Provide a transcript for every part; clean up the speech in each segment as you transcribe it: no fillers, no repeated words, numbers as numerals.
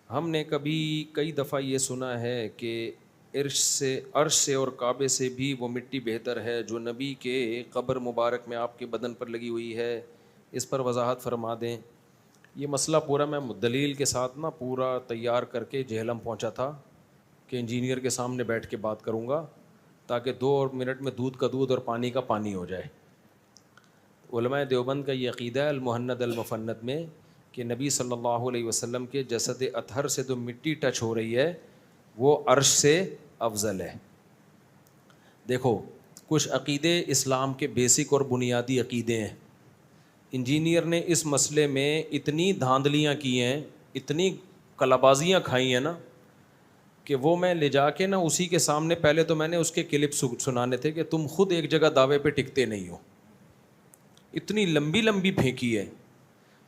ہم نے کئی دفعہ یہ سنا ہے کہ عرش سے اور کعبے سے بھی وہ مٹی بہتر ہے جو نبی کے قبر مبارک میں آپ کے بدن پر لگی ہوئی ہے. اس پر وضاحت فرما دیں. یہ مسئلہ پورا میں دلیل کے ساتھ نا پورا تیار کر کے جہلم پہنچا تھا کہ انجینئر کے سامنے بیٹھ کے بات کروں گا تاکہ 2 منٹ میں دودھ کا دودھ اور پانی کا پانی ہو جائے. علماء دیوبند کا یہ عقیدہ ہے المہند المفند میں کہ نبی صلی اللہ علیہ وسلم کے جسد اطہر سے جو مٹی ٹچ ہو رہی ہے وہ عرش سے افضل ہے. دیکھو کچھ عقیدے اسلام کے بیسک اور بنیادی عقیدے ہیں. انجینئر نے اس مسئلے میں اتنی دھاندلیاں کی ہیں, اتنی کلابازیاں کھائی ہیں نا کہ وہ میں لے جا کے نا اسی کے سامنے پہلے تو میں نے اس کے کلپ سنانے تھے کہ تم خود ایک جگہ دعوے پہ ٹکتے نہیں ہو. اتنی لمبی لمبی پھینکی ہے.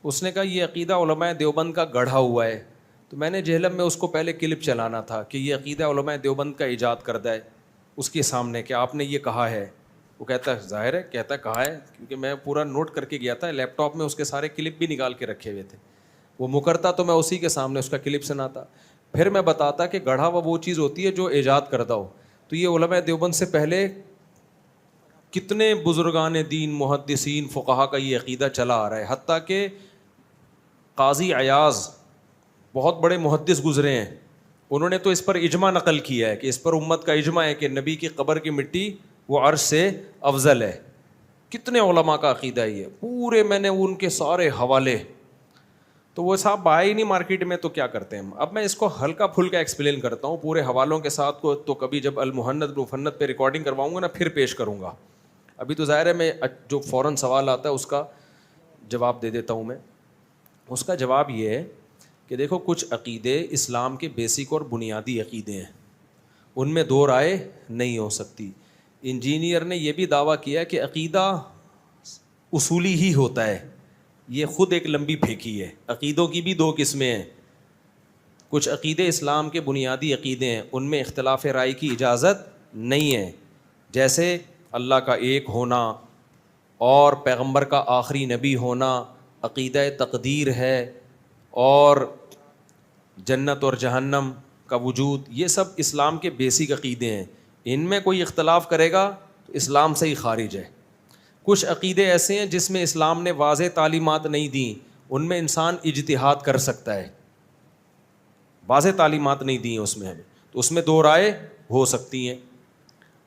اس نے کہا یہ عقیدہ علماء دیوبند کا گڑھا ہوا ہے. تو میں نے جہلم میں اس کو پہلے کلپ چلانا تھا کہ یہ عقیدہ علماء دیوبند کا ایجاد کردہ ہے اس کے سامنے کہ آپ نے یہ کہا ہے. وہ کہتا ہے ظاہر ہے, کہتا ہے کہا ہے, کیونکہ میں پورا نوٹ کر کے گیا تھا, لیپ ٹاپ میں اس کے سارے کلپ بھی نکال کے رکھے ہوئے تھے. وہ مکرتا تو میں اسی کے سامنے اس کا کلپ سناتا, پھر میں بتاتا کہ گڑھا ہوا وہ چیز ہوتی ہے جو ایجاد کردہ ہو. تو یہ علماء دیوبند سے پہلے کتنے بزرگان دین, محدثین, فقہا کا یہ عقیدہ چلا آ رہا ہے. حتیٰ کہ قاضی عیاض بہت بڑے محدث گزرے ہیں, انہوں نے تو اس پر اجماع نقل کیا ہے کہ اس پر امت کا اجماع ہے کہ نبی کی قبر کی مٹی وہ عرش سے افضل ہے. کتنے علماء کا عقیدہ ہے یہ, پورے میں نے ان کے سارے حوالے. تو وہ صاحب آئے ہی نہیں مارکیٹ میں, تو کیا کرتے ہیں. اب میں اس کو ہلکا پھلکا ایکسپلین کرتا ہوں پورے حوالوں کے ساتھ کو, تو کبھی جب المہند مفند پہ ریکارڈنگ کرواؤں گا نا پھر پیش کروں گا. ابھی تو ظاہر ہے میں جو فوراً سوال آتا ہے اس کا جواب دے دیتا ہوں. میں اس کا جواب یہ ہے کہ دیکھو کچھ عقیدے اسلام کے بیسک اور بنیادی عقیدے ہیں, ان میں دو رائے نہیں ہو سکتی. انجینئر نے یہ بھی دعویٰ کیا کہ عقیدہ اصولی ہی ہوتا ہے, یہ خود ایک لمبی پھینکی ہے. عقیدوں کی بھی 2 قسمیں ہیں. کچھ عقیدے اسلام کے بنیادی عقیدے ہیں, ان میں اختلاف رائے کی اجازت نہیں ہے, جیسے اللہ کا ایک ہونا اور پیغمبر کا آخری نبی ہونا, عقیدہ تقدیر ہے, اور جنت اور جہنم کا وجود. یہ سب اسلام کے بیسک عقیدے ہیں. ان میں کوئی اختلاف کرے گا تو اسلام سے ہی خارج ہے. کچھ عقیدے ایسے ہیں جس میں اسلام نے واضح تعلیمات نہیں دیں, ان میں انسان اجتہاد کر سکتا ہے, واضح تعلیمات نہیں دی ہیں اس میں ہمیں, تو اس میں 2 رائے ہو سکتی ہیں.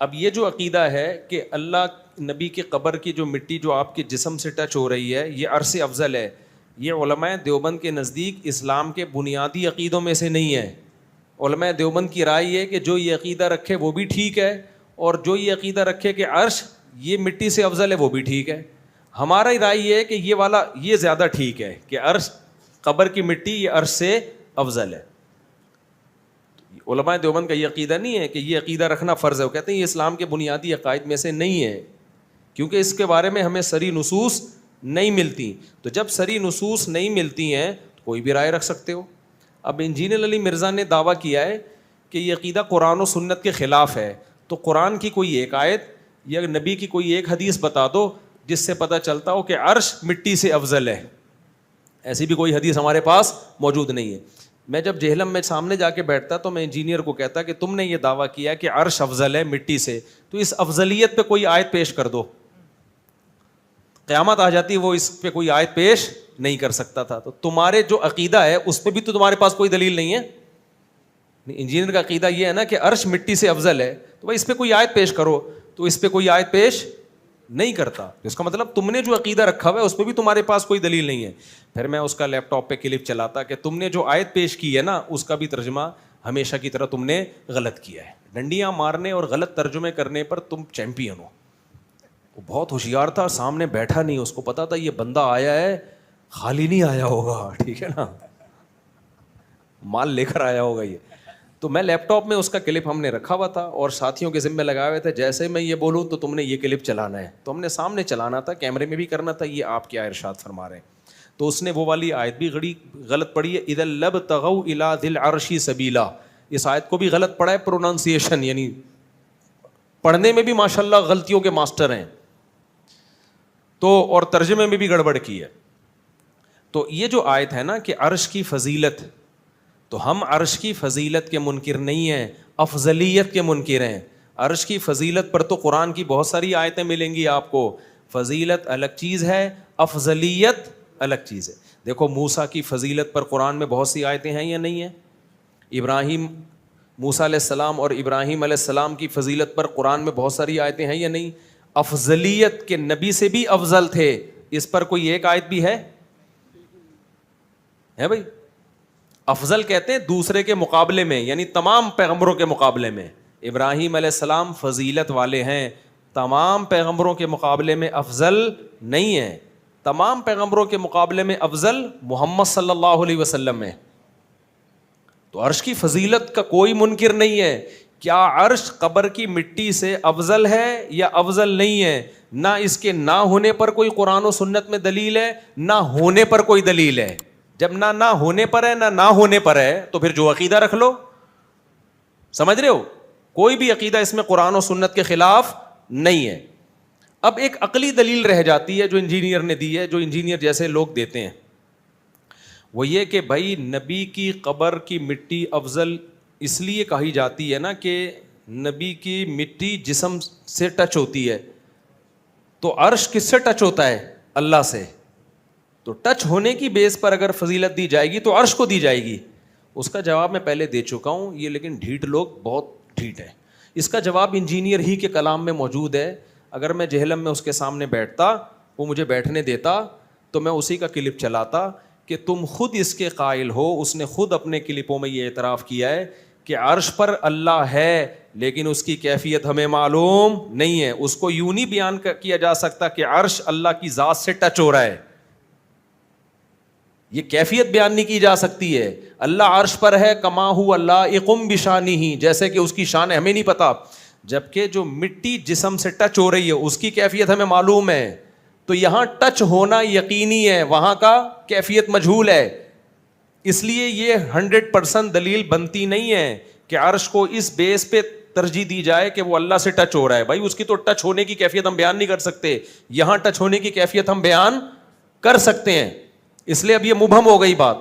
اب یہ جو عقیدہ ہے کہ اللہ نبی کی قبر کی جو مٹی جو آپ کے جسم سے ٹچ ہو رہی ہے یہ عرش سے افضل ہے, یہ علماء دیوبند کے نزدیک اسلام کے بنیادی عقیدوں میں سے نہیں ہے. علماء دیوبند کی رائے یہ کہ جو یہ عقیدہ رکھے وہ بھی ٹھیک ہے, اور جو یہ عقیدہ رکھے کہ عرش یہ مٹی سے افضل ہے وہ بھی ٹھیک ہے. ہمارا رائے یہ ہے کہ یہ والا یہ زیادہ ٹھیک ہے کہ عرش قبر کی مٹی یہ عرش سے افضل ہے. علماء دیوبند کا یہ عقیدہ نہیں ہے کہ یہ عقیدہ رکھنا فرض ہے. وہ کہتے ہیں یہ اسلام کے بنیادی عقائد میں سے نہیں ہے, کیونکہ اس کے بارے میں ہمیں صریح نصوص نہیں ملتی. تو جب صریح نصوص نہیں ملتی ہیں تو کوئی بھی رائے رکھ سکتے ہو. اب انجینئر علی مرزا نے دعویٰ کیا ہے کہ یہ عقیدہ قرآن و سنت کے خلاف ہے, تو قرآن کی کوئی ایک آیت یا نبی کی کوئی ایک حدیث بتا دو جس سے پتہ چلتا ہو کہ عرش مٹی سے افضل ہے. ایسی بھی کوئی حدیث ہمارے پاس موجود نہیں ہے. میں جب جہلم میں سامنے جا کے بیٹھتا تو میں انجینئر کو کہتا کہ تم نے یہ دعویٰ کیا کہ عرش افضل ہے مٹی سے, تو اس افضلیت پہ کوئی آیت پیش کر دو. قیامت آ جاتی وہ اس پہ کوئی آیت پیش نہیں کر سکتا تھا. تو تمہارے جو عقیدہ ہے اس پہ بھی تو تمہارے پاس کوئی دلیل نہیں ہے. انجینئر کا عقیدہ یہ ہے نا کہ عرش مٹی سے افضل ہے, تو بھائی اس پہ کوئی آیت پیش کرو, تو اس پہ کوئی آیت پیش نہیں کرتا. اس کا مطلب تم نے جو عقیدہ رکھا ہوا ہے اس پہ بھی تمہارے پاس کوئی دلیل نہیں ہے. پھر میں اس کا لیپ ٹاپ پہ کلپ چلاتا کہ تم نے جو آیت پیش کی ہے نا اس کا بھی ترجمہ ہمیشہ کی طرح تم نے غلط کیا ہے. ڈنڈیاں مارنے اور غلط ترجمے کرنے پر تم چیمپئن ہو. وہ بہت ہوشیار تھا, سامنے بیٹھا نہیں, اس کو پتا تھا یہ بندہ آیا ہے خالی نہیں آیا ہوگا, ٹھیک ہے نا, مال لے کر آیا ہوگا یہ. تو میں لیپ ٹاپ میں اس کا کلپ ہم نے رکھا ہوا تھا اور ساتھیوں کے ذمہ لگائے ہوئے تھے, جیسے میں یہ بولوں تو تم نے یہ کلپ چلانا ہے. تو ہم نے سامنے چلانا تھا, کیمرے میں بھی کرنا تھا, یہ آپ کیا ارشاد فرما رہے ہیں. تو اس نے وہ والی آیت بھی غلط پڑھی ہے, اذا لابتغوا الی ذی العرش سبیلا. اس آیت کو بھی غلط پڑھا ہے, پروننسیشن یعنی پڑھنے میں بھی ماشاءاللہ غلطیوں کے ماسٹر ہیں, تو اور ترجمے میں بھی گڑبڑ کی ہے. تو یہ جو آیت ہے نا کہ عرش کی فضیلت, تو ہم عرش کی فضیلت کے منکر نہیں ہیں, افضلیت کے منکر ہیں. عرش کی فضیلت پر تو قرآن کی بہت ساری آیتیں ملیں گی آپ کو. فضیلت الگ چیز ہے, افضلیت الگ چیز ہے. دیکھو موسیٰ کی فضیلت پر قرآن میں بہت سی آیتیں ہیں یا نہیں ہیں؟ ابراہیم, موسیٰ علیہ السلام اور ابراہیم علیہ السلام کی فضیلت پر قرآن میں بہت ساری آیتیں ہیں یا نہیں؟ افضلیت کے نبی سے بھی افضل تھے, اس پر کوئی ایک آیت بھی ہے بھائی؟ افضل کہتے ہیں دوسرے کے مقابلے میں, یعنی تمام پیغمبروں کے مقابلے میں. ابراہیم علیہ السلام فضیلت والے ہیں, تمام پیغمبروں کے مقابلے میں افضل نہیں ہیں. تمام پیغمبروں کے مقابلے میں افضل محمد صلی اللہ علیہ وسلم ہے. تو عرش کی فضیلت کا کوئی منکر نہیں ہے. کیا عرش قبر کی مٹی سے افضل ہے یا افضل نہیں ہے؟ نہ اس کے نہ ہونے پر کوئی قرآن و سنت میں دلیل ہے, نہ ہونے پر کوئی دلیل ہے. جب نہ ہونے پر ہے نہ ہونے پر ہے تو پھر جو عقیدہ رکھ لو. سمجھ رہے ہو؟ کوئی بھی عقیدہ اس میں قرآن و سنت کے خلاف نہیں ہے. اب ایک عقلی دلیل رہ جاتی ہے جو انجینئر نے دی ہے, جو انجینئر جیسے لوگ دیتے ہیں, وہ یہ کہ بھائی نبی کی قبر کی مٹی افضل اس لیے کہی جاتی ہے نا کہ نبی کی مٹی جسم سے ٹچ ہوتی ہے, تو عرش کس سے ٹچ ہوتا ہے؟ اللہ سے. تو ٹچ ہونے کی بیس پر اگر فضیلت دی جائے گی تو عرش کو دی جائے گی. اس کا جواب میں پہلے دے چکا ہوں, یہ لیکن ڈھیٹ لوگ بہت ڈھیٹ ہے. اس کا جواب انجینئر ہی کے کلام میں موجود ہے. اگر میں جہلم میں اس کے سامنے بیٹھتا, وہ مجھے بیٹھنے دیتا, تو میں اسی کا کلپ چلاتا کہ تم خود اس کے قائل ہو. اس نے خود اپنے کلپوں میں یہ اعتراف کیا ہے کہ عرش پر اللہ ہے لیکن اس کی کیفیت ہمیں معلوم نہیں ہے. اس کو یوں نہیں بیان کیا جا سکتا کہ عرش اللہ کی ذات سے ٹچ ہو رہا ہے, یہ کیفیت بیان نہیں کی جا سکتی ہے. اللہ عرش پر ہے کما ہو اللہ اقم بشانی ہی, جیسے کہ اس کی شان ہمیں نہیں پتا, جبکہ جو مٹی جسم سے ٹچ ہو رہی ہے اس کی کیفیت ہمیں معلوم ہے. تو یہاں ٹچ ہونا یقینی ہے, وہاں کا کیفیت مجہول ہے. اس لیے یہ 100% دلیل بنتی نہیں ہے کہ عرش کو اس بیس پہ ترجیح دی جائے کہ وہ اللہ سے ٹچ ہو رہا ہے. بھائی اس کی تو ٹچ ہونے کی کیفیت ہم بیان نہیں کر سکتے, یہاں ٹچ ہونے کی کیفیت ہم بیان کر سکتے ہیں. اس لیے اب یہ مبہم ہو گئی بات.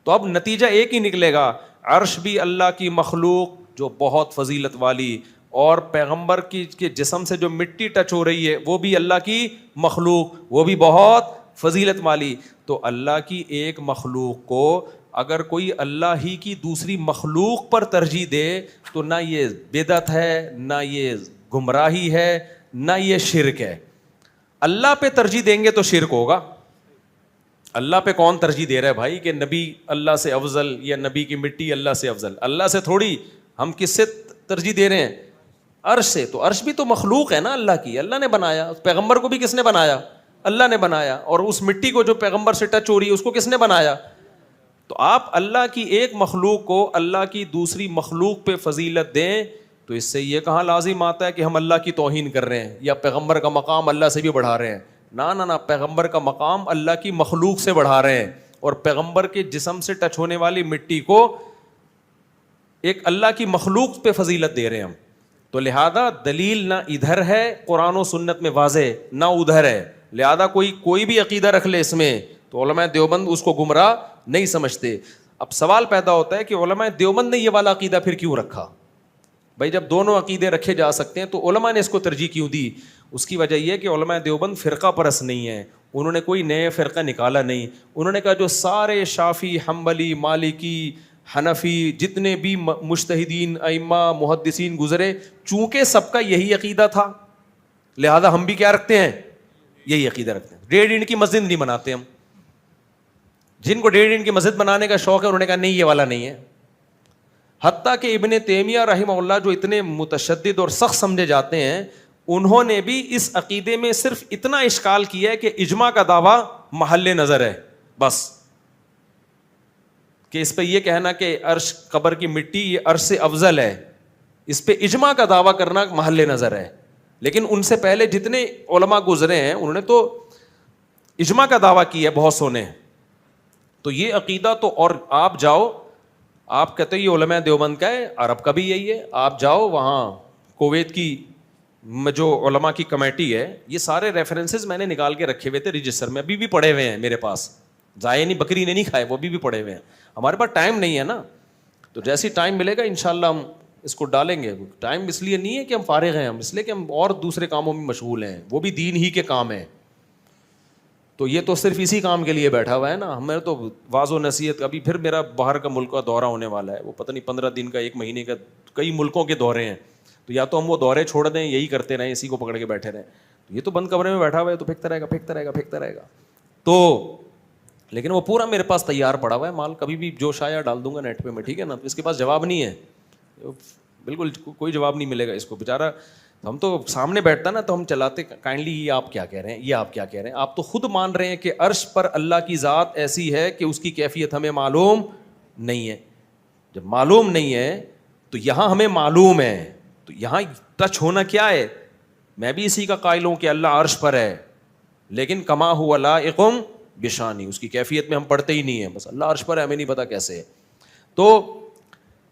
تو اب نتیجہ ایک ہی نکلے گا, عرش بھی اللہ کی مخلوق جو بہت فضیلت والی, اور پیغمبر کی کے جسم سے جو مٹی ٹچ ہو رہی ہے وہ بھی اللہ کی مخلوق, وہ بھی بہت فضیلت والی. تو اللہ کی ایک مخلوق کو اگر کوئی اللہ ہی کی دوسری مخلوق پر ترجیح دے تو نہ یہ بدعت ہے, نہ یہ گمراہی ہے, نہ یہ شرک ہے. اللہ پہ ترجیح دیں گے تو شرک ہوگا. اللہ پہ کون ترجیح دے رہا ہے بھائی کہ نبی اللہ سے افضل یا نبی کی مٹی اللہ سے افضل؟ اللہ سے تھوڑی. ہم کس سے ترجیح دے رہے ہیں؟ عرش سے. تو عرش بھی تو مخلوق ہے نا اللہ کی, اللہ نے بنایا. پیغمبر کو بھی کس نے بنایا؟ اللہ نے بنایا. اور اس مٹی کو جو پیغمبر سے ٹچ ہو رہی ہے اس کو کس نے بنایا؟ تو آپ اللہ کی ایک مخلوق کو اللہ کی دوسری مخلوق پہ فضیلت دیں تو اس سے یہ کہاں لازم آتا ہے کہ ہم اللہ کی توہین کر رہے ہیں یا پیغمبر کا مقام اللہ سے بھی بڑھا رہے ہیں؟ نہ, پیغمبر کا مقام اللہ کی مخلوق سے بڑھا رہے ہیں, اور پیغمبر کے جسم سے ٹچ ہونے والی مٹی کو ایک اللہ کی مخلوق پہ فضیلت دے رہے ہیں ہم. تو لہذا دلیل نہ ادھر ہے قرآن و سنت میں واضح, نہ ادھر ہے. لہذا کوئی بھی عقیدہ رکھ لے اس میں تو علماء دیوبند اس کو گمراہ نہیں سمجھتے. اب سوال پیدا ہوتا ہے کہ علماء دیوبند نے یہ والا عقیدہ پھر کیوں رکھا؟ بھائی جب دونوں عقیدے رکھے جا سکتے ہیں تو علماء نے اس کو ترجیح کیوں دی؟ اس کی وجہ یہ کہ علماء دیوبند فرقہ پرست نہیں ہے, انہوں نے کوئی نئے فرقہ نکالا نہیں. انہوں نے کہا جو سارے شافعی, حنبلی, مالکی, حنفی جتنے بھی مجتہدین, ائمہ, محدثین گزرے, چونکہ سب کا یہی عقیدہ تھا لہذا ہم بھی کیا رکھتے ہیں؟ یہی عقیدہ رکھتے ہیں. 1.5 اینٹ کی مسجد نہیں بناتے ہم. جن کو 1.5 اینٹ کی مسجد بنانے کا شوق ہے انہوں نے کہا نہیں یہ والا نہیں ہے. حتیٰ کہ ابن تیمیہ رحمہ اللہ جو اتنے متشدد اور سخت سمجھے جاتے ہیں, انہوں نے بھی اس عقیدے میں صرف اتنا اشکال کیا ہے کہ اجماع کا دعویٰ محل نظر ہے بس, کہ اس پہ یہ کہنا کہ عرش قبر کی مٹی یہ عرش سے افضل ہے, اس پہ اجماع کا دعویٰ کرنا محل نظر ہے. لیکن ان سے پہلے جتنے علماء گزرے ہیں انہوں نے تو اجماع کا دعویٰ کیا ہے بہت سونے. تو یہ عقیدہ تو, اور آپ جاؤ, آپ کہتے ہیں یہ علماء دیوبند کا ہے, عرب کا بھی یہی ہے. آپ جاؤ وہاں کویت کی جو علماء کی کمیٹی ہے, یہ سارے ریفرنسز میں نے نکال کے رکھے ہوئے تھے رجسٹر میں, ابھی بھی پڑے ہوئے ہیں میرے پاس, ضائع نہیں, بکری نے نہیں کھائے, وہ بھی پڑے ہوئے ہیں. ہمارے پاس ٹائم نہیں ہے نا, تو جیسی ٹائم ملے گا انشاءاللہ ہم اس کو ڈالیں گے. ٹائم اس لیے نہیں ہے کہ ہم فارغ ہیں, ہم اس لیے کہ ہم اور دوسرے کاموں میں مشغول ہیں, وہ بھی دین ہی کے کام ہیں. تو یہ تو صرف اسی کام کے لیے بیٹھا ہوا ہے نا. ہمیں تو واضح و نصیحت, ابھی پھر میرا باہر کا ملک کا دورہ ہونے والا ہے, وہ پتہ نہیں 15 دن کا 1 مہینے کا, کئی ملکوں کے دورے ہیں. تو یا تو ہم وہ دورے چھوڑ دیں, یہی کرتے رہیں, اسی کو پکڑ کے بیٹھے رہیں. تو یہ تو بند کمرے میں بیٹھا ہوا ہے, تو پھینکتا رہے گا. تو لیکن وہ پورا میرے پاس تیار پڑا ہوا ہے مال, کبھی بھی جوش آیا ڈال دوں گا نیٹ پہ میں, ٹھیک ہے نا. تو اس کے پاس جواب نہیں ہے, بالکل کوئی جواب نہیں ملے گا اس کو بیچارہ. ہم تو سامنے بیٹھتا نا تو ہم چلاتے کائنڈلی, یہ آپ کیا کہہ رہے ہیں, یہ آپ کیا کہہ رہے ہیں. آپ تو خود مان رہے ہیں کہ عرش پر اللہ کی ذات ایسی ہے کہ اس کی کیفیت ہمیں معلوم نہیں ہے. جب معلوم نہیں ہے تو یہاں ہمیں معلوم ہے, تو یہاں ٹچ ہونا کیا ہے. میں بھی اسی کا قائل ہوں کہ اللہ عرش پر ہے, لیکن کما ہوا لائقم بشانی, اس کی کیفیت میں ہم پڑھتے ہی نہیں ہیں, بس اللہ عرش پر ہے, ہمیں نہیں پتا کیسے ہے. تو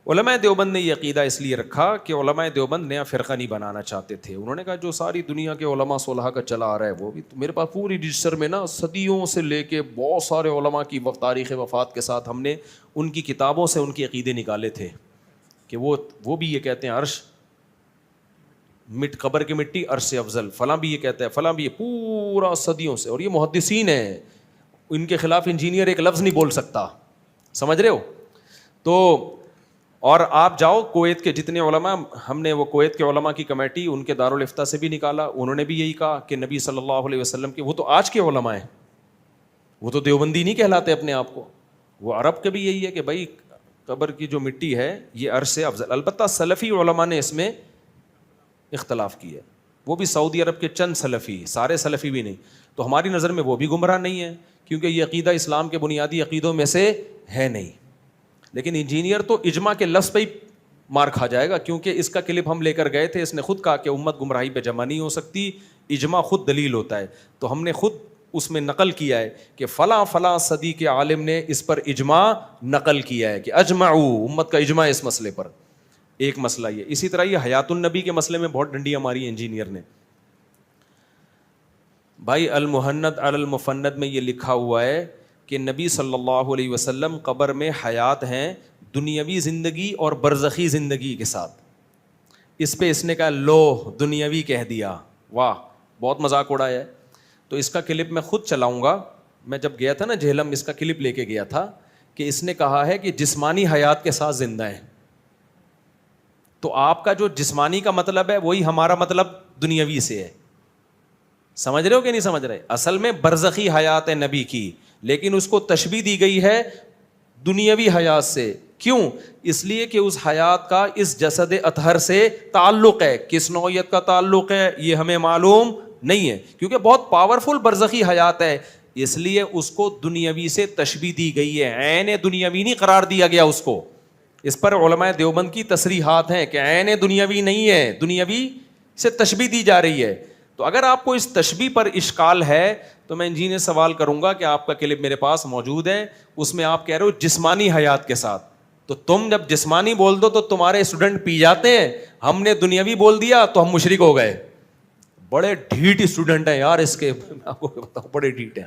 علماء دیوبند نے یہ عقیدہ اس لیے رکھا کہ علماء دیوبند نیا فرقہ نہیں بنانا چاہتے تھے. انہوں نے کہا جو ساری دنیا کے علماء صلحاء کا چلا آ رہا ہے وہ بھی, میرے پاس پوری رجسٹر میں نا صدیوں سے لے کے بہت سارے علماء کی تاریخ وفات کے ساتھ ہم نے ان کی کتابوں سے ان کے عقیدے نکالے تھے کہ وہ بھی یہ کہتے ہیں عرش قبر کی مٹی عرش سے افضل, فلاں بھی یہ کہتا ہے, فلاں بھی یہ, پورا صدیوں سے. اور یہ محدثین ہیں, ان کے خلاف انجینئر ایک لفظ نہیں بول سکتا, سمجھ رہے ہو. تو اور آپ جاؤ کویت کے جتنے علماء, ہم نے وہ کویت کے علماء کی کمیٹی ان کے دارالافتاء سے بھی نکالا, انہوں نے بھی یہی کہا کہ نبی صلی اللہ علیہ وسلم کے, وہ تو آج کے علماء ہیں, وہ تو دیوبندی نہیں کہلاتے اپنے آپ کو, وہ عرب کے بھی یہی ہے کہ بھائی قبر کی جو مٹی ہے یہ عرش سے افضل. البتہ سلفی علماء نے اس میں اختلاف کیا ہے, وہ بھی سعودی عرب کے چند سلفی, سارے سلفی بھی نہیں. تو ہماری نظر میں وہ بھی گمراہ نہیں ہے, کیونکہ یہ عقیدہ اسلام کے بنیادی عقیدوں میں سے ہے نہیں. لیکن انجینئر تو اجماع کے لفظ پہ ہی مار کھا جائے گا, کیونکہ اس کا کلپ ہم لے کر گئے تھے, اس نے خود کہا کہ امت گمراہی پہ جمع نہیں ہو سکتی, اجماع خود دلیل ہوتا ہے. تو ہم نے خود اس میں نقل کیا ہے کہ فلاں فلاں صدی کے عالم نے اس پر اجماع نقل کیا ہے کہ اجمعوا, امت کا اجماع اس مسئلے پر. ایک مسئلہ یہ. اسی طرح یہ حیات النبی کے مسئلے میں بہت ڈنڈیاں ماری انجینئر نے. بھائی المہند علی المفند میں یہ لکھا ہوا ہے کہ نبی صلی اللہ علیہ وسلم قبر میں حیات ہیں, دنیاوی زندگی اور برزخی زندگی کے ساتھ. اس پہ اس نے کہا لو دنیاوی کہہ دیا, واہ بہت مذاق اڑایا ہے. تو اس کا کلپ میں خود چلاؤں گا. میں جب گیا تھا نا جہلم, اس کا کلپ لے کے گیا تھا کہ اس نے کہا ہے کہ جسمانی حیات کے ساتھ زندہ ہیں. تو آپ کا جو جسمانی کا مطلب ہے وہی ہمارا مطلب دنیاوی سے ہے. سمجھ رہے ہو کہ نہیں سمجھ رہے؟ اصل میں برزخی حیات ہے نبی کی, لیکن اس کو تشبیہ دی گئی ہے دنیاوی حیات سے. کیوں؟ اس لیے کہ اس حیات کا اس جسد اطہر سے تعلق ہے. کس نوعیت کا تعلق ہے یہ ہمیں معلوم نہیں ہے, کیونکہ بہت پاورفل برزخی حیات ہے, اس لیے اس کو دنیاوی سے تشبیہ دی گئی ہے. عین دنیاوی نہیں قرار دیا گیا اس کو. اس پر علماء دیوبند کی تصریحات ہیں کہ عین دنیاوی نہیں ہے, دنیاوی سے تشبیہ دی جا رہی ہے. تو اگر آپ کو اس تشبیہ پر اشکال ہے تو میں انجینئر سوال کروں گا کہ آپ کا کلپ میرے پاس موجود ہے, اس میں آپ کہہ رہے ہو جسمانی حیات کے ساتھ. تو تم جب جسمانی بول دو تو تمہارے اسٹوڈنٹ پی جاتے ہیں, ہم نے دنیاوی بول دیا تو ہم مشرک ہو گئے. بڑے ڈھیٹ اسٹوڈنٹ ہیں یار اس کے, آپ کو بتاؤ بڑے ڈھیٹ ہیں.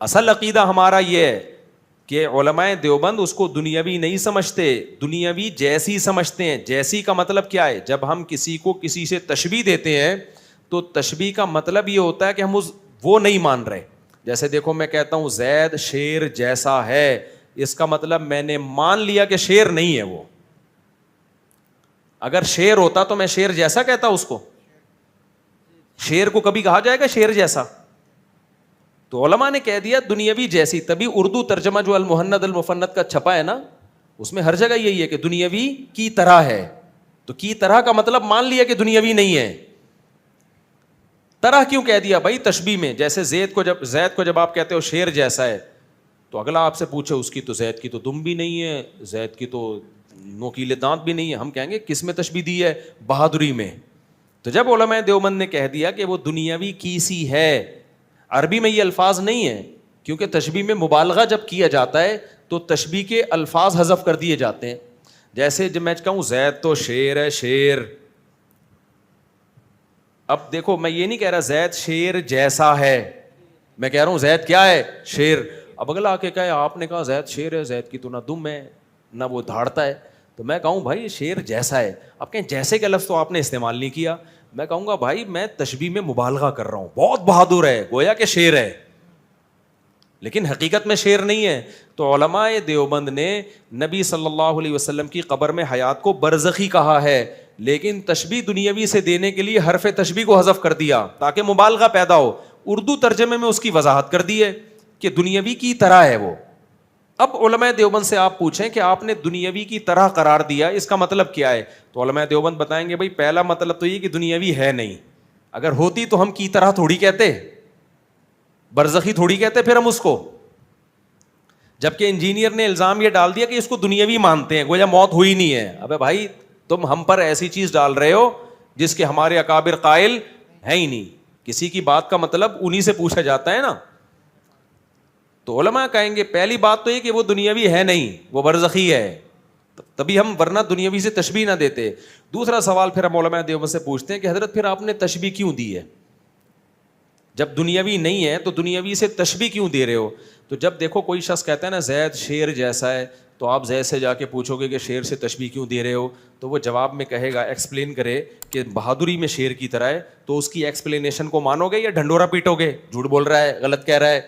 اصل عقیدہ ہمارا یہ ہے کہ علماء دیوبند اس کو دنیاوی نہیں سمجھتے, دنیاوی جیسی سمجھتے ہیں. جیسی کا مطلب کیا ہے؟ جب ہم کسی کو کسی سے تشبیہ دیتے ہیں تو تشبیہ کا مطلب یہ ہوتا ہے کہ ہم وہ نہیں مان رہے. جیسے دیکھو میں کہتا ہوں زید شیر جیسا ہے, اس کا مطلب میں نے مان لیا کہ شیر نہیں ہے وہ. اگر شیر ہوتا تو میں شیر جیسا کہتا اس کو. شیر کو کبھی کہا جائے گا شیر جیسا؟ تو علماء نے کہہ دیا دنیاوی جیسی. تبھی اردو ترجمہ جو المہند المفند کا چھپا ہے نا, اس میں ہر جگہ یہی ہے کہ دنیاوی کی طرح ہے. تو کی طرح کا مطلب مان لیا کہ دنیاوی نہیں ہے. طرح کیوں کہہ دیا بھائی تشبیہ میں؟ جیسے زید کو جب آپ کہتے ہو شیر جیسا ہے تو اگلا آپ سے پوچھے اس کی تو زید کی تو دم بھی نہیں ہے, زید کی تو نوکیلے دانت بھی نہیں ہے, ہم کہیں گے کس میں تشبیہ دی ہے؟ بہادری میں. تو جب علماء دیوبند نے کہہ دیا کہ وہ دنیاوی کی سی ہے, عربی میں یہ الفاظ نہیں ہیں, کیونکہ تشبیہ میں مبالغہ جب کیا جاتا ہے تو تشبیہ کے الفاظ حذف کر دیے جاتے ہیں. جیسے جب میں کہوں زید تو شیر ہے, شیر, اب دیکھو میں یہ نہیں کہہ رہا زید شیر جیسا ہے, میں کہہ رہا ہوں زید کیا ہے؟ شیر. اب اگلا آ کے کہے آپ نے کہا زید شیر ہے, زید کی تو نہ دم ہے نہ وہ دھاڑتا ہے, تو میں کہوں بھائی شیر جیسا ہے. آپ کہیں جیسے کا لفظ تو آپ نے استعمال نہیں کیا. میں کہوں گا بھائی میں تشبیہ میں مبالغہ کر رہا ہوں, بہت بہادر ہے, گویا کہ شیر ہے, لیکن حقیقت میں شیر نہیں ہے. تو علماء دیوبند نے نبی صلی اللہ علیہ وسلم کی قبر میں حیات کو برزخی کہا ہے, لیکن تشبیہ دنیاوی سے دینے کے لیے حرف تشبیہ کو حذف کر دیا تاکہ مبالغہ پیدا ہو. اردو ترجمے میں اس کی وضاحت کر دی ہے کہ دنیاوی کی طرح ہے وہ. اب علماء دیوبند سے آپ پوچھیں کہ آپ نے دنیاوی کی طرح قرار دیا, اس کا مطلب کیا ہے؟ تو علماء دیوبند بتائیں گے بھائی پہلا مطلب تو یہ کہ دنیاوی ہے نہیں, اگر ہوتی تو ہم کی طرح تھوڑی کہتے, برزخی تھوڑی کہتے پھر ہم اس کو. جبکہ انجینئر نے الزام یہ ڈال دیا کہ اس کو دنیاوی مانتے ہیں, گویا موت ہوئی نہیں ہے. ابے بھائی تم ہم پر ایسی چیز ڈال رہے ہو جس کے ہمارے اکابر قائل ہے ہی نہیں. کسی کی بات کا مطلب انہی سے پوچھا جاتا ہے نا. تو علماء کہیں گے پہلی بات تو یہ کہ وہ دنیاوی ہے نہیں, وہ برزخی ہے, تبھی ہم ورنہ دنیاوی سے تشبیہ نہ دیتے. دوسرا سوال پھر ہم علماء دیوبند سے پوچھتے ہیں کہ حضرت پھر آپ نے تشبیہ کیوں دی ہے؟ جب دنیاوی نہیں ہے تو دنیاوی سے تشبیہ کیوں دے رہے ہو؟ تو جب دیکھو کوئی شخص کہتا ہے نا زید شیر جیسا ہے, تو آپ زید سے جا کے پوچھو گے کہ شیر سے تشبیہ کیوں دے رہے ہو, تو وہ جواب میں کہے گا, ایکسپلین کرے کہ بہادری میں شیر کی طرح ہے, تو اس کی ایکسپلینیشن کو مانو گے یا ڈھنڈورا پیٹو گے, جھوٹ بول رہا ہے, غلط کہہ رہا ہے؟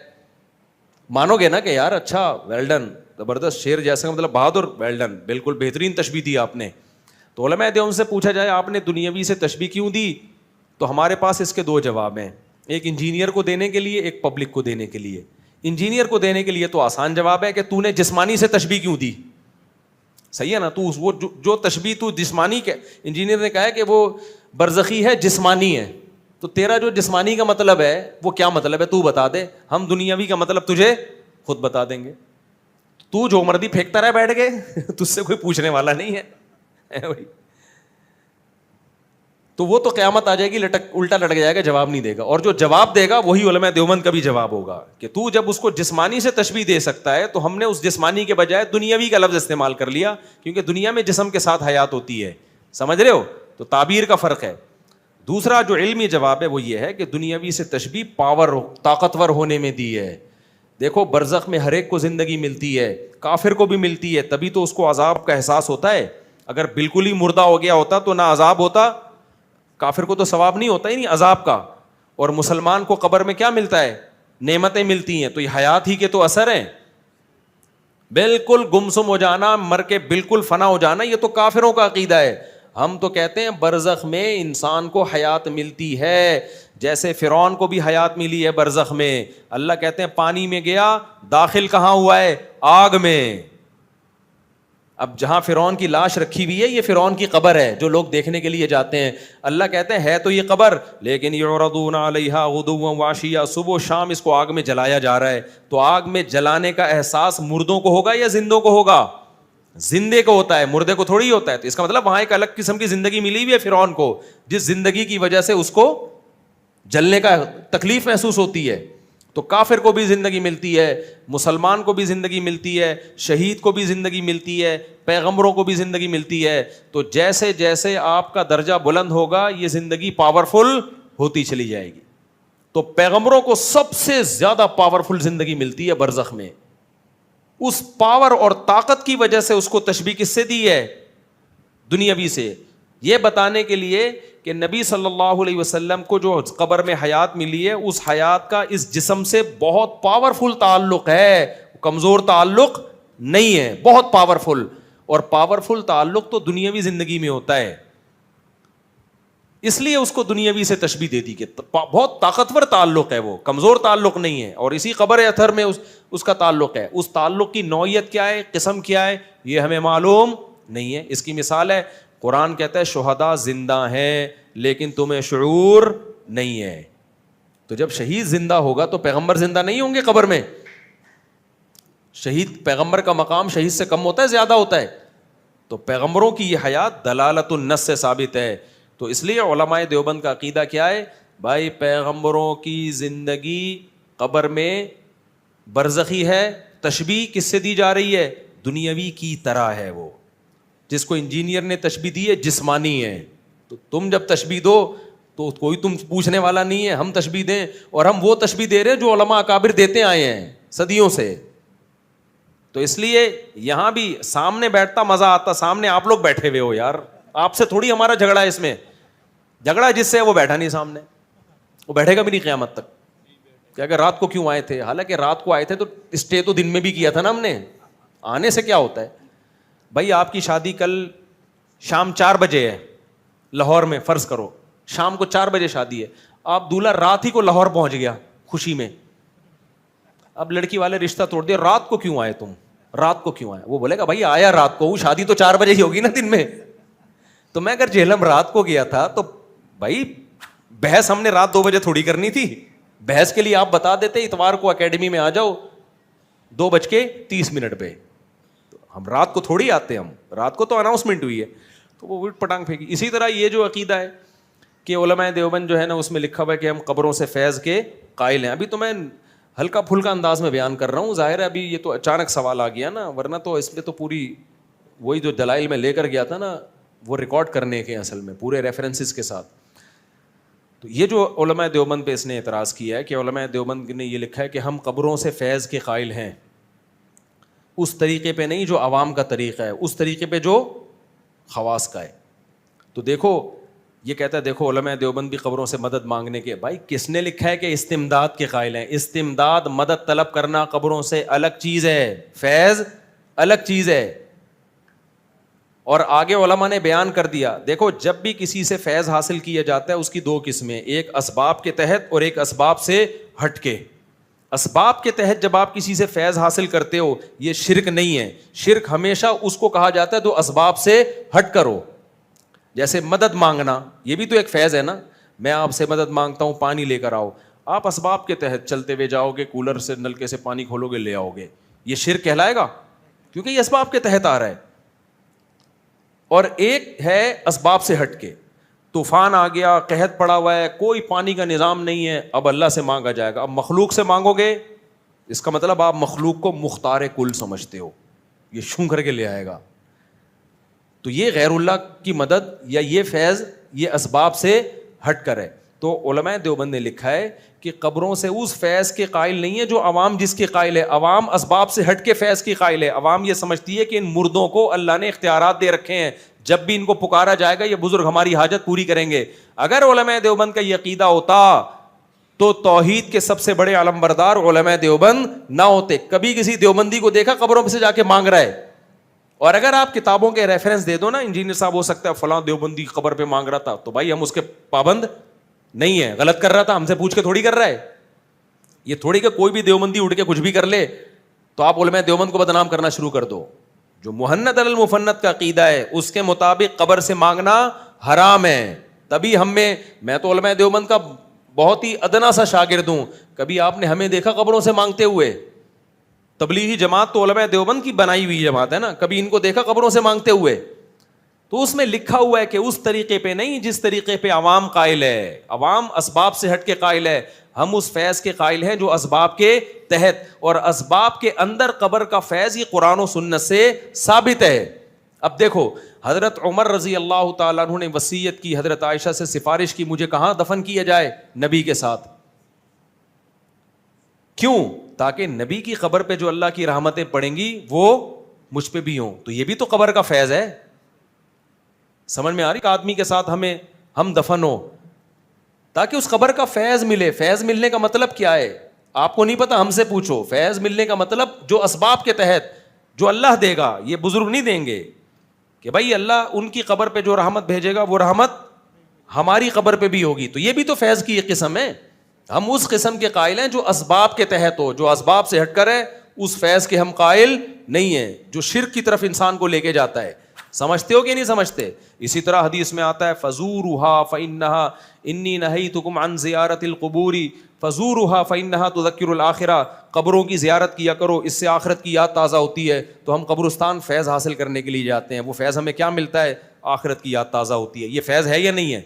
مانو گے نا کہ یار اچھا ویل ڈن, زبردست, شیر جیسا مطلب بہادر, ویل ڈن, بالکل بہترین تشبیہ دی آپ نے. تو علماء دیوبند سے پوچھا جائے آپ نے دنیاوی سے تشبیہ کیوں دی, تو ہمارے پاس اس کے دو جواب ہیں, ایک انجینئر کو دینے کے لیے, ایک پبلک کو دینے کے لیے. انجینئر کو دینے کے لیے تو آسان جواب ہے کہ تو نے جسمانی سے تشبیہ کیوں دی, صحیح ہے نا, تو وہ جو تشبیہ تو جسمانی کے, انجینئر نے کہا ہے کہ وہ برزخی ہے, جسمانی ہے, تو تیرا جو جسمانی کا مطلب ہے وہ کیا مطلب ہے تو بتا دے, ہم دنیاوی کا مطلب تجھے خود بتا دیں گے. تو جو مردی پھینکتا رہے بیٹھ گئے, تجھ سے کوئی پوچھنے والا نہیں ہے. تو وہ تو قیامت آ جائے گی, الٹا لٹک جائے گا, جواب نہیں دے گا. اور جو جواب دے گا وہی علماء دیوبند کا بھی جواب ہوگا کہ تو جب اس کو جسمانی سے تشبیہ دے سکتا ہے تو ہم نے اس جسمانی کے بجائے دنیاوی کا لفظ استعمال کر لیا, کیونکہ دنیا میں جسم کے ساتھ حیات ہوتی ہے, سمجھ رہے ہو؟ تو تعبیر کا فرق ہے. دوسرا جو علمی جواب ہے وہ یہ ہے کہ دنیاوی سے تشبیہ پاور, طاقتور ہونے میں دی ہے. دیکھو برزخ میں ہر ایک کو زندگی ملتی ہے, کافر کو بھی ملتی ہے, تبھی تو اس کو عذاب کا احساس ہوتا ہے. اگر بالکل ہی مردہ ہو گیا ہوتا تو نہ عذاب ہوتا, کافر کو تو ثواب نہیں ہوتا ہی نہیں عذاب کا. اور مسلمان کو قبر میں کیا ملتا ہے؟ نعمتیں ملتی ہیں. تو یہ حیات ہی کے تو اثر ہیں. بالکل گمسم ہو جانا, مر کے بالکل فنا ہو جانا, یہ تو کافروں کا عقیدہ ہے. ہم تو کہتے ہیں برزخ میں انسان کو حیات ملتی ہے, جیسے فرعون کو بھی حیات ملی ہے برزخ میں. اللہ کہتے ہیں پانی میں گیا, داخل کہاں ہوا ہے؟ آگ میں. اب جہاں فرعون کی لاش رکھی ہوئی ہے یہ فرعون کی قبر ہے جو لوگ دیکھنے کے لیے جاتے ہیں. اللہ کہتے ہیں ہے تو یہ قبر, لیکن یعرضون علیہا غدوا وعشیا, صبح و شام اس کو آگ میں جلایا جا رہا ہے. تو آگ میں جلانے کا احساس مردوں کو ہوگا یا زندوں کو ہوگا؟ زندے کو ہوتا ہے, مردے کو تھوڑی ہوتا ہے. تو اس کا مطلب وہاں ایک الگ قسم کی زندگی ملی ہوئی ہے فرعون کو, جس زندگی کی وجہ سے اس کو جلنے کا تکلیف محسوس ہوتی ہے. تو کافر کو بھی زندگی ملتی ہے, مسلمان کو بھی زندگی ملتی ہے, شہید کو بھی زندگی ملتی ہے, پیغمبروں کو بھی زندگی ملتی ہے. تو جیسے جیسے آپ کا درجہ بلند ہوگا یہ زندگی پاورفل ہوتی چلی جائے گی. تو پیغمبروں کو سب سے زیادہ پاورفل زندگی ملتی ہے برزخ میں. اس پاور اور طاقت کی وجہ سے اس کو تشبیہ کس سے دی ہے؟ دنیاوی سے. یہ بتانے کے لیے کہ نبی صلی اللہ علیہ وسلم کو جو قبر میں حیات ملی ہے اس حیات کا اس جسم سے بہت پاورفل تعلق ہے, کمزور تعلق نہیں ہے, بہت پاورفل. اور پاورفل تعلق تو دنیاوی زندگی میں ہوتا ہے, اس لیے اس کو دنیاوی سے تشبیہ دے دی کہ بہت طاقتور تعلق ہے, وہ کمزور تعلق نہیں ہے. اور اسی قبر اثر میں اس کا تعلق ہے. اس تعلق کی نوعیت کیا ہے, قسم کیا ہے, یہ ہمیں معلوم نہیں ہے. اس کی مثال ہے قرآن کہتا ہے شہداء زندہ ہیں لیکن تمہیں شعور نہیں ہے. تو جب شہید زندہ ہوگا تو پیغمبر زندہ نہیں ہوں گے قبر میں؟ شہید, پیغمبر کا مقام شہید سے کم ہوتا ہے, زیادہ ہوتا ہے. تو پیغمبروں کی یہ حیات دلالت النص سے ثابت ہے. تو اس لیے علماء دیوبند کا عقیدہ کیا ہے بھائی, پیغمبروں کی زندگی قبر میں برزخی ہے. تشبیہ کس سے دی جا رہی ہے؟ دنیاوی کی طرح ہے. وہ جس کو انجینئر نے تشبیہ دی ہے جسمانی ہے. تو تم جب تشبیہ دو تو کوئی تم پوچھنے والا نہیں ہے, ہم تشبیہ دیں, اور ہم وہ تشبیہ دے رہے ہیں جو علماء اکابر دیتے آئے ہیں. صدیوں سے. تو اس لیے یہاں بھی سامنے بیٹھتا مزہ آتا, سامنے آپ لوگ بیٹھے ہوئے ہو یار, آپ سے تھوڑی ہمارا جھگڑا ہے. اس میں جھگڑا جس سے وہ بیٹھا نہیں سامنے, وہ بیٹھے گا بھی نہیں قیامت تک کہ اگر رات کو کیوں آئے تھے. حالانکہ رات کو آئے تھے تو اسٹے تو دن میں بھی کیا تھا نا ہم نے, آنے سے کیا ہوتا ہے بھائی. آپ کی شادی کل شام 4 بجے ہے لاہور میں, فرض کرو شام کو 4 بجے شادی ہے, آپ دولہا رات ہی کو لاہور پہنچ گیا خوشی میں. اب لڑکی والے رشتہ توڑ دیا, رات کو کیوں آئے تم, رات کو کیوں آئے. وہ بولے گا بھائی آیا رات کو ہوں, شادی تو 4 بجے ہی ہوگی نا دن میں. تو میں اگر جہلم رات کو گیا تھا تو بھائی بحث ہم نے رات 2 بجے تھوڑی کرنی تھی. بحث کے لیے آپ بتا دیتے اتوار کو اکیڈمی میں آ جاؤ 2:30 پہ. تو ہم رات کو تھوڑی آتے, ہم رات کو تو اناؤنسمنٹ ہوئی ہے تو وہ پٹانگ پھینکی. اسی طرح یہ جو عقیدہ ہے کہ علماء دیوبند جو ہے نا اس میں لکھا ہوا ہے کہ ہم قبروں سے فیض کے قائل ہیں. ابھی تو میں ہلکا پھلکا انداز میں بیان کر رہا ہوں, ظاہر ہے ابھی یہ تو اچانک سوال آ گیا نا, ورنہ تو اس میں تو پوری وہی جو دلائل میں لے کر گیا تھا نا وہ ریکارڈ کرنے کے اصل میں پورے ریفرنسز کے ساتھ. تو یہ جو علماء دیوبند پہ اس نے اعتراض کیا ہے کہ علماء دیوبند نے یہ لکھا ہے کہ ہم قبروں سے فیض کے قائل ہیں, اس طریقے پہ نہیں جو عوام کا طریقہ ہے, اس طریقے پہ جو خواص کا ہے. تو دیکھو یہ کہتا ہے دیکھو علماء دیوبند بھی قبروں سے مدد مانگنے کے. بھائی کس نے لکھا ہے کہ استمداد کے قائل ہیں؟ استمداد مدد طلب کرنا قبروں سے الگ چیز ہے, فیض الگ چیز ہے. اور آگے علماء نے بیان کر دیا دیکھو جب بھی کسی سے فیض حاصل کیا جاتا ہے اس کی 2 قسمیں, ایک اسباب کے تحت اور ایک اسباب سے ہٹ کے. اسباب کے تحت جب آپ کسی سے فیض حاصل کرتے ہو یہ شرک نہیں ہے. شرک ہمیشہ اس کو کہا جاتا ہے جو اسباب سے ہٹ کرو. جیسے مدد مانگنا, یہ بھی تو ایک فیض ہے نا. میں آپ سے مدد مانگتا ہوں پانی لے کر آؤ, آپ اسباب کے تحت چلتے ہوئے جاؤ گے, کولر سے نلکے سے پانی کھولو گے لے آؤ گے, یہ شرک کہلائے گا کیونکہ یہ اسباب کے تحت آ رہا ہے. اور ایک ہے اسباب سے ہٹ کے, طوفان آ گیا, قحط پڑا ہوا ہے, کوئی پانی کا نظام نہیں ہے, اب اللہ سے مانگا جائے گا. اب مخلوق سے مانگو گے اس کا مطلب آپ مخلوق کو مختار کل سمجھتے ہو, یہ شوں کر کے لے آئے گا. تو یہ غیر اللہ کی مدد یا یہ فیض یہ اسباب سے ہٹ کر ہے. تو علماء دیوبند نے لکھا ہے کہ قبروں سے اس فیض کے قائل نہیں ہے جو عوام جس کے قائل ہے. عوام اسباب سے ہٹ کے فیض کی قائل ہے. عوام یہ سمجھتی ہے کہ ان مردوں کو اللہ نے اختیارات دے رکھے ہیں, جب بھی ان کو پکارا جائے گا یہ بزرگ ہماری حاجت پوری کریں گے. اگر علماء دیوبند کا یہ عقیدہ ہوتا تو توحید کے سب سے بڑے علمبردار علماء دیوبند نہ ہوتے. کبھی کسی دیوبندی کو دیکھا قبروں پہ سے جا کے مانگ رہا ہے؟ اور اگر آپ کتابوں کے ریفرنس دے دو نا, انجینئر صاحب ہو سکتا ہے فلاں دیوبندی قبر پہ مانگ رہا تھا, تو بھائی ہم اس کے پابند نہیں ہے, غلط کر رہا تھا ہم سے پوچھ کے تھوڑی کر رہا ہے. یہ تھوڑی کہ کوئی بھی دیوبندی اٹھ کے کچھ بھی کر لے تو آپ علماء دیوبند کو بدنام کرنا شروع کر دو. جو محنت علی المفنت کا عقیدہ ہے اس کے مطابق قبر سے مانگنا حرام ہے. تبھی میں تو علماء دیوبند کا بہت ہی ادنا سا شاگرد ہوں, کبھی آپ نے ہمیں دیکھا قبروں سے مانگتے ہوئے؟ تبلیغی جماعت تو علماء دیوبند کی بنائی ہوئی جماعت ہے نا, کبھی ان کو دیکھا قبروں سے مانگتے ہوئے؟ تو اس میں لکھا ہوا ہے کہ اس طریقے پہ نہیں جس طریقے پہ عوام قائل ہے. عوام اسباب سے ہٹ کے قائل ہے, ہم اس فیض کے قائل ہیں جو اسباب کے تحت, اور اسباب کے اندر قبر کا فیض یہ قرآن و سنت سے ثابت ہے. اب دیکھو حضرت عمر رضی اللہ تعالیٰ عنہ نے وصیت کی, حضرت عائشہ سے سفارش کی مجھے کہاں دفن کیا جائے؟ نبی کے ساتھ. کیوں؟ تاکہ نبی کی قبر پہ جو اللہ کی رحمتیں پڑیں گی وہ مجھ پہ بھی ہوں. تو یہ بھی تو قبر کا فیض ہے. سمجھ میں آ رہی؟ کہ آدمی کے ساتھ ہم دفن ہو تاکہ اس قبر کا فیض ملے. فیض ملنے کا مطلب کیا ہے آپ کو نہیں پتا؟ ہم سے پوچھو. فیض ملنے کا مطلب جو اسباب کے تحت جو اللہ دے گا, یہ بزرگ نہیں دیں گے کہ بھائی اللہ ان کی قبر پہ جو رحمت بھیجے گا وہ رحمت ہماری قبر پہ بھی ہوگی. تو یہ بھی تو فیض کی ایک قسم ہے. ہم اس قسم کے قائل ہیں جو اسباب کے تحت ہو, جو اسباب سے ہٹ کر ہے اس فیض کے ہم قائل نہیں ہیں جو شرک کی طرف انسان کو لے کے جاتا ہے. سمجھتے ہو کہ نہیں سمجھتے؟ اسی طرح حدیث میں آتا ہے فزورها فإنها انی نہیتکم عن زیارت القبور فزورها فإنها تذکر الآخرہ. قبروں کی زیارت کیا کرو, اس سے آخرت کی یاد تازہ ہوتی ہے. تو ہم قبرستان فیض حاصل کرنے کے لیے جاتے ہیں. وہ فیض ہمیں کیا ملتا ہے؟ آخرت کی یاد تازہ ہوتی ہے. یہ فیض ہے یا نہیں ہے؟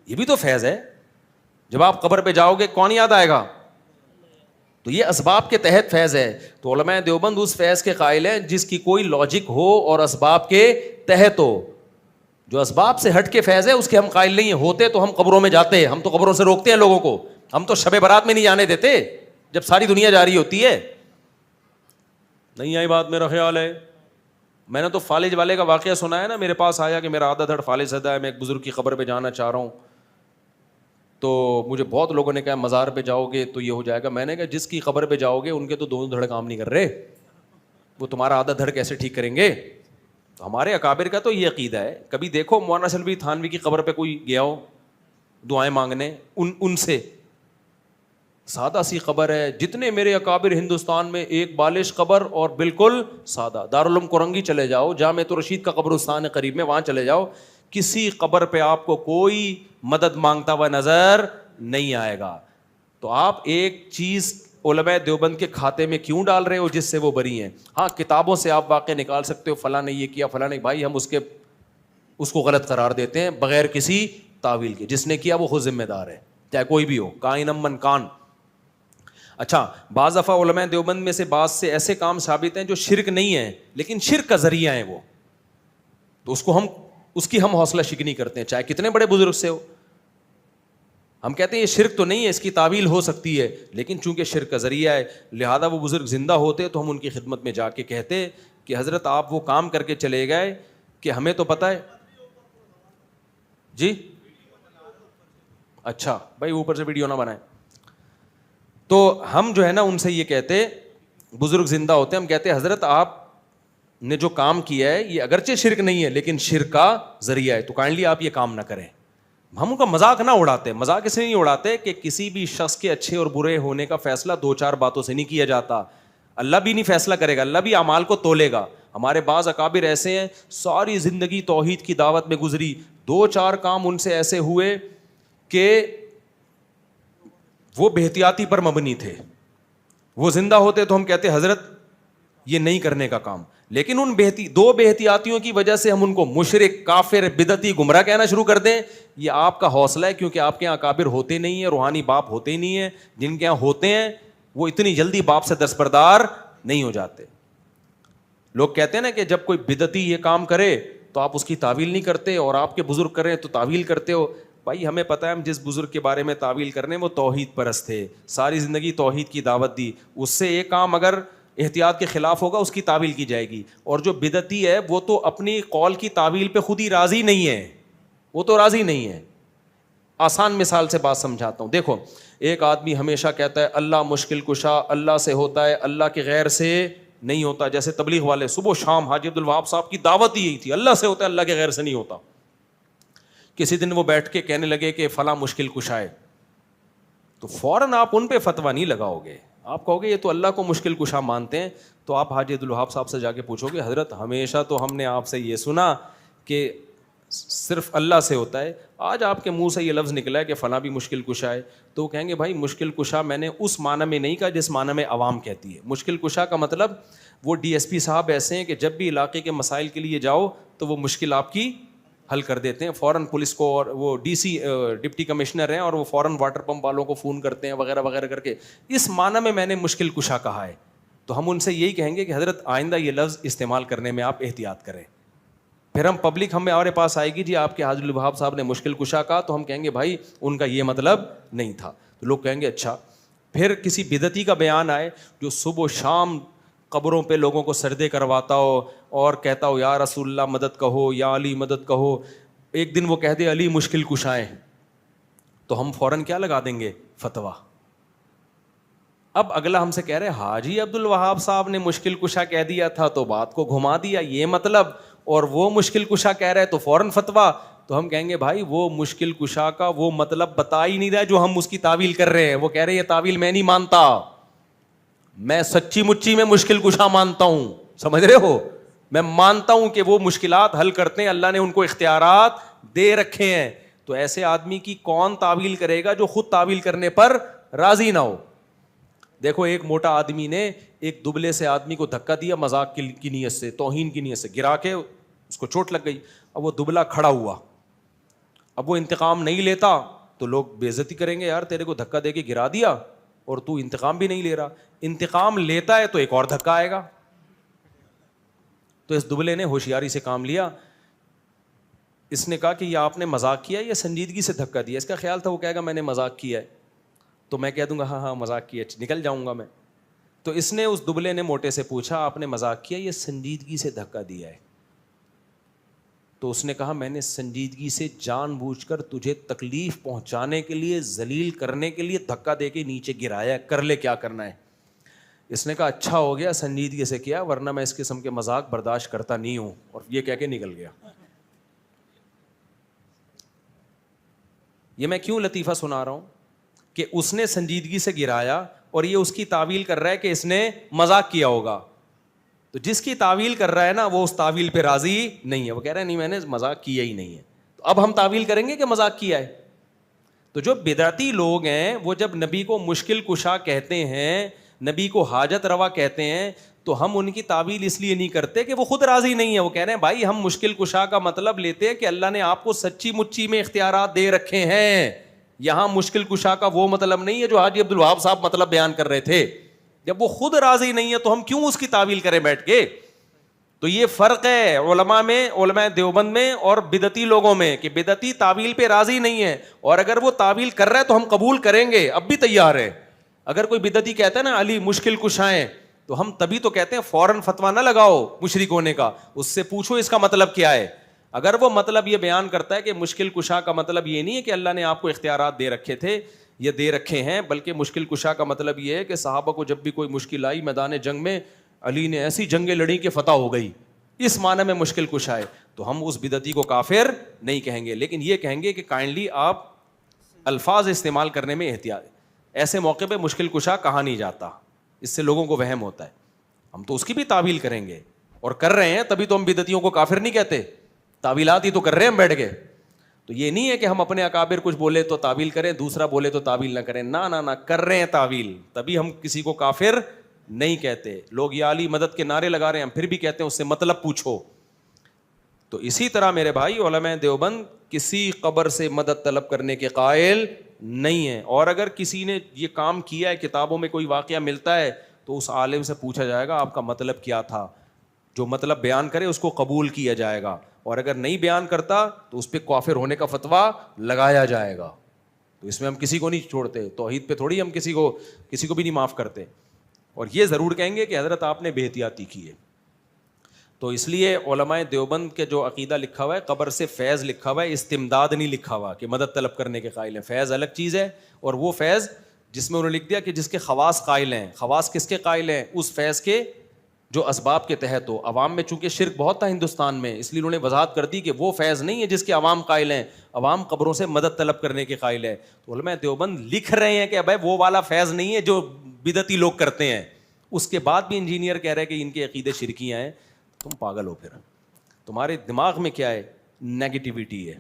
یہ بھی تو فیض ہے. جب آپ قبر پہ جاؤ گے کون یاد آئے گا؟ تو یہ اسباب کے تحت فیض ہے. تو علماء دیوبند اس فیض کے قائل ہیں جس کی کوئی لاجک ہو اور اسباب کے تحت ہو. جو اسباب سے ہٹ کے فیض ہے اس کے ہم قائل نہیں ہیں. ہوتے تو ہم قبروں میں جاتے, ہم تو قبروں سے روکتے ہیں لوگوں کو, ہم تو شب برات میں نہیں جانے دیتے. جب ساری دنیا جا رہی ہوتی ہے. نہیں آئی بات میرا خیال ہے. میں نے تو فالج والے کا واقعہ سنا ہے نا, میرے پاس آیا کہ میرا آدھا دھڑ فالج زدہ ہے, میں ایک بزرگ کی قبر پہ جانا چاہ رہا ہوں. تو مجھے بہت لوگوں نے کہا مزار پہ جاؤ گے تو یہ ہو جائے گا. میں نے کہا جس کی قبر پہ جاؤ گے ان کے تو دونوں دھڑ کام نہیں کر رہے, وہ تمہارا آدھا دھڑ کیسے ٹھیک کریں گے. تو ہمارے اکابر کا تو یہ عقیدہ ہے. کبھی دیکھو مولانا سلوی تھانوی کی قبر پہ کوئی گیا ہو دعائیں مانگنے, ان سے سادہ سی قبر ہے. جتنے میرے اکابر ہندوستان میں, ایک بالش قبر اور بالکل سادہ. دارالعلوم کرنگی چلے جاؤ, جامع رشید کا قبرستان ہے قریب میں, وہاں چلے جاؤ, کسی قبر پہ آپ کو کوئی مدد مانگتا ہوا نظر نہیں آئے گا. تو آپ ایک چیز علماء دیوبند کے کھاتے میں کیوں ڈال رہے ہو جس سے وہ بری ہیں؟ ہاں کتابوں سے آپ واقع نکال سکتے ہو, فلاں نے یہ کیا, فلاں نے, بھائی ہم اس کو غلط قرار دیتے ہیں بغیر کسی تعویل کے. جس نے کیا وہ خود ذمہ دار ہے, چاہے کوئی بھی ہو, کائنم من کان. اچھا, بعض دفعہ علماء دیوبند میں سے بعض سے ایسے کام ثابت ہیں جو شرک نہیں ہیں لیکن شرک کا ذریعہ ہیں وہ, تو اس کی ہم حوصلہ شکنی کرتے ہیں چاہے کتنے بڑے بزرگ سے ہو. ہم کہتے ہیں یہ شرک تو نہیں ہے, اس کی تعویل ہو سکتی ہے, لیکن چونکہ شرک کا ذریعہ ہے لہذا وہ بزرگ زندہ ہوتے تو ہم ان کی خدمت میں جا کے کہتے کہ حضرت آپ وہ کام کر کے چلے گئے کہ ہمیں تو پتہ ہے. جی اچھا بھائی اوپر سے ویڈیو نہ بنائیں. تو ہم جو ہے نا ان سے یہ کہتے, بزرگ زندہ ہوتے, ہم کہتے حضرت آپ نے جو کام کیا ہے یہ اگرچہ شرک نہیں ہے لیکن شرک کا ذریعہ ہے, تو کائنڈلی آپ یہ کام نہ کریں. ہم ان کا مذاق نہ اڑاتے. مذاق اس لیے نہیں اڑاتے کہ کسی بھی شخص کے اچھے اور برے ہونے کا فیصلہ 2-4 باتوں سے نہیں کیا جاتا. اللہ بھی نہیں فیصلہ کرے گا, اللہ بھی اعمال کو تولے گا. ہمارے بعض اکابر ایسے ہیں ساری زندگی توحید کی دعوت میں گزری, 2-4 کام ان سے ایسے ہوئے کہ وہ بے احتیاطی پر مبنی تھے. وہ زندہ ہوتے تو ہم کہتے حضرت یہ نہیں کرنے کا کام, لیکن ان دو بے احتیاطیوں کی وجہ سے ہم ان کو مشرک, کافر, بدعتی, گمراہ کہنا شروع کر دیں. یہ آپ کا حوصلہ ہے کیونکہ آپ کے یہاں اکابر ہوتے نہیں ہیں, روحانی باپ ہوتے ہی نہیں ہیں. جن کے یہاں ہوتے ہیں وہ اتنی جلدی باپ سے دستبردار نہیں ہو جاتے. لوگ کہتے ہیں نا کہ جب کوئی بدعتی یہ کام کرے تو آپ اس کی تعویل نہیں کرتے, اور آپ کے بزرگ کریں تو تعویل کرتے ہو. بھائی ہمیں پتہ ہے ہم جس بزرگ کے بارے میں تعویل کرنے وہ توحید پرست تھے, ساری زندگی توحید کی دعوت دی. اس سے ایک کام اگر احتیاط کے خلاف ہوگا اس کی تعویل کی جائے گی. اور جو بدعتی ہے وہ تو اپنی قول کی تعویل پہ خود ہی راضی نہیں ہے, وہ تو راضی نہیں ہے. آسان مثال سے بات سمجھاتا ہوں. دیکھو ایک آدمی ہمیشہ کہتا ہے اللہ مشکل کشا اللہ سے ہوتا ہے, اللہ کے غیر سے نہیں ہوتا. جیسے تبلیغ والے صبح و شام حاجی عبدالوہاب صاحب کی دعوت ہی یہی تھی, اللہ سے ہوتا ہے اللہ کے غیر سے نہیں ہوتا. کسی دن وہ بیٹھ کے کہنے لگے کہ فلاں مشکل کشا ہے, تو فوراً آپ ان پہ فتویٰ نہیں لگاؤ گے, آپ کہو گے یہ تو اللہ کو مشکل کشا مانتے ہیں. تو آپ حاجی عبدالوہاب صاحب سے جا کے پوچھو گے حضرت ہمیشہ تو ہم نے آپ سے یہ سنا کہ صرف اللہ سے ہوتا ہے, آج آپ کے منہ سے یہ لفظ نکلا ہے کہ فلاں بھی مشکل کشا ہے. تو وہ کہیں گے بھائی مشکل کشا میں نے اس معنی میں نہیں کہا جس معنی میں عوام کہتی ہے. مشکل کشا کا مطلب وہ ڈی ایس پی صاحب ایسے ہیں کہ جب بھی علاقے کے مسائل کے لیے جاؤ تو وہ مشکل آپ کی حل کر دیتے ہیں. فوراً پولیس کو, اور وہ ڈی سی ڈپٹی کمشنر ہیں اور وہ فوراً واٹر پمپ والوں کو فون کرتے ہیں وغیرہ وغیرہ کر کے. اس معنی میں نے مشکل کشا کہا ہے. تو ہم ان سے یہی کہیں گے کہ حضرت آئندہ یہ لفظ استعمال کرنے میں آپ احتیاط کریں. پھر ہم پبلک ہمارے پاس آئے گی جی آپ کے حاجی عبدالوہاب صاحب نے مشکل کشا کہا, تو ہم کہیں گے بھائی ان کا یہ مطلب نہیں تھا. تو لوگ کہیں گے اچھا. پھر کسی بدعتی کا بیان آئے جو صبح و شام قبروں پہ لوگوں کو سردے کرواتا ہو اور کہتا ہو یا رسول اللہ مدد کہو یا علی مدد کہو, ایک دن وہ کہہ دے علی مشکل کشائیں, تو ہم فوراً کیا لگا دیں گے فتویٰ. اب اگلا ہم سے کہہ رہے حاجی عبدالوہاب صاحب نے مشکل کشا کہہ دیا تھا تو بات کو گھما دیا یہ مطلب, اور وہ مشکل کشا کہہ رہے تو فوراً فتویٰ. تو ہم کہیں گے بھائی وہ مشکل کشا کا وہ مطلب بتا ہی نہیں رہا جو ہم اس کی تعویل کر رہے ہیں. وہ کہہ رہے یہ تعویل میں نہیں مانتا, میں سچی مچی میں مشکل کشا مانتا ہوں, سمجھ رہے ہو. میں مانتا ہوں کہ وہ مشکلات حل کرتے ہیں, اللہ نے ان کو اختیارات دے رکھے ہیں. تو ایسے آدمی کی کون تعویل کرے گا جو خود تعویل کرنے پر راضی نہ ہو. دیکھو ایک موٹا آدمی نے ایک دبلے سے آدمی کو دھکا دیا مذاق کی نیت سے, توہین کی نیت سے, گرا کے اس کو چوٹ لگ گئی. اب وہ دبلا کھڑا ہوا, اب وہ انتقام نہیں لیتا تو لوگ بے عزتی کریں گے, یار تیرے کو دھکا دے کے گرا دیا اور تو انتقام بھی نہیں لے رہا. انتقام لیتا ہے تو ایک اور دھکا آئے گا. تو اس دبلے نے ہوشیاری سے کام لیا, اس نے کہا کہ یہ آپ نے مذاق کیا یا سنجیدگی سے دھکا دیا. اس کا خیال تھا وہ کہے گا میں نے مذاق کیا ہے. تو میں کہہ دوں گا ہاں ہاں مذاق کیا, نکل جاؤں گا میں. تو اس نے اس دبلے نے موٹے سے پوچھا آپ نے مذاق کیا, یہ سنجیدگی سے دھکا دیا ہے؟ تو اس نے کہا میں نے سنجیدگی سے جان بوجھ کر تجھے تکلیف پہنچانے کے لیے, ذلیل کرنے کے لیے دھکا دے کے نیچے گرایا, کر لے کیا کرنا ہے. اس نے کہا اچھا ہو گیا سنجیدگی سے کیا, ورنہ میں اس قسم کے مذاق برداشت کرتا نہیں ہوں, اور یہ کہہ کے نکل گیا. یہ میں کیوں لطیفہ سنا رہا ہوں کہ اس نے سنجیدگی سے گرایا اور یہ اس کی تعویل کر رہا ہے کہ اس نے مذاق کیا ہوگا. تو جس کی تعویل کر رہا ہے نا وہ اس تعویل پہ راضی نہیں ہے, وہ کہہ رہا ہے نہیں میں نے مذاق کیا ہی نہیں ہے. تو اب ہم تعویل کریں گے کہ مذاق کیا ہے. تو جو بدعتی لوگ ہیں وہ جب نبی کو مشکل کشا کہتے ہیں, نبی کو حاجت روا کہتے ہیں, تو ہم ان کی تعویل اس لیے نہیں کرتے کہ وہ خود راضی نہیں ہے. وہ کہہ رہے ہیں بھائی ہم مشکل کشا کا مطلب لیتے ہیں کہ اللہ نے آپ کو سچی مچی میں اختیارات دے رکھے ہیں. یہاں مشکل کشا کا وہ مطلب نہیں ہے جو حاجی عبد الوہاب صاحب مطلب بیان کر رہے تھے. جب وہ خود راضی نہیں ہے تو ہم کیوں اس کی تعویل کریں بیٹھ کے. تو یہ فرق ہے علماء میں, علماء دیوبند میں اور بدعتی لوگوں میں, کہ بدعتی تعویل پہ راضی نہیں ہے, اور اگر وہ تعویل کر رہا ہے تو ہم قبول کریں گے, اب بھی تیار ہے. اگر کوئی بدعتی کہتا ہے نا علی مشکل کشائیں, تو ہم تبھی تو کہتے ہیں فوراً فتویٰ نہ لگاؤ مشرک ہونے کا, اس سے پوچھو اس کا مطلب کیا ہے. اگر وہ مطلب یہ بیان کرتا ہے کہ مشکل کشا کا مطلب یہ نہیں ہے کہ اللہ نے آپ کو اختیارات دے رکھے تھے یا دے رکھے ہیں, بلکہ مشکل کشا کا مطلب یہ ہے کہ صحابہ کو جب بھی کوئی مشکل آئی میدان جنگ میں علی نے ایسی جنگیں لڑی کہ فتح ہو گئی, اس معنی میں مشکل کشا ہے, تو ہم اس بدعتی کو کافر نہیں کہیں گے, لیکن یہ کہیں گے کہ کائنڈلی آپ الفاظ استعمال کرنے میں احتیاط. ایسے موقع پہ مشکل کشا کہا نہیں جاتا, اس سے لوگوں کو وہم ہوتا ہے. ہم تو اس کی بھی تعویل کریں گے اور کر رہے ہیں, تبھی تو ہم بدعتیوں کو کافر نہیں کہتے, تعویلات ہی تو کر رہے ہیں ہم بیٹھ کے. تو یہ نہیں ہے کہ ہم اپنے اکابر کچھ بولے تو تعویل کریں, دوسرا بولے تو تعویل نہ کریں, نہ کر رہے ہیں تعویل, تبھی ہم کسی کو کافر نہیں کہتے. لوگ یا علی مدد کے نعرے لگا رہے ہیں, ہم پھر بھی کہتے ہیں اس سے مطلب پوچھو. تو اسی طرح میرے بھائی علماء دیوبند کسی قبر سے مدد طلب کرنے کے قائل نہیں ہیں, اور اگر کسی نے یہ کام کیا ہے, کتابوں میں کوئی واقعہ ملتا ہے, تو اس عالم سے پوچھا جائے گا آپ کا مطلب کیا تھا, جو مطلب بیان کرے اس کو قبول کیا جائے گا, اور اگر نہیں بیان کرتا تو اس پہ کافر ہونے کا فتویٰ لگایا جائے گا. تو اس میں ہم کسی کو نہیں چھوڑتے, توحید پہ تھوڑی ہم کسی کو بھی نہیں معاف کرتے. اور یہ ضرور کہیں گے کہ حضرت آپ نے بے احتیاطی کی ہے. تو اس لیے علماء دیوبند کے جو عقیدہ لکھا ہوا ہے, قبر سے فیض لکھا ہوا ہے, استمداد نہیں لکھا ہوا کہ مدد طلب کرنے کے قائل ہیں. فیض الگ چیز ہے, اور وہ فیض جس میں انہوں نے لکھ دیا کہ جس کے خواص قائل ہیں. خواص کس کے قائل ہیں؟ اس فیض کے جو اسباب کے تحت ہو. عوام میں چونکہ شرک بہت تھا ہندوستان میں, اس لیے انہوں نے وضاحت کر دی کہ وہ فیض نہیں ہے جس کے عوام قائل ہیں, عوام قبروں سے مدد طلب کرنے کے قائل ہے. تو علماء دیوبند لکھ رہے ہیں کہ بھائی وہ والا فیض نہیں ہے جو بدعتی لوگ کرتے ہیں. اس کے بعد بھی انجینئر کہہ رہے ہیں کہ ان کے عقیدے شرکیاں ہیں. تم پاگل ہو, پھر تمہارے دماغ میں کیا ہے؟ نیگیٹیوٹی ہے.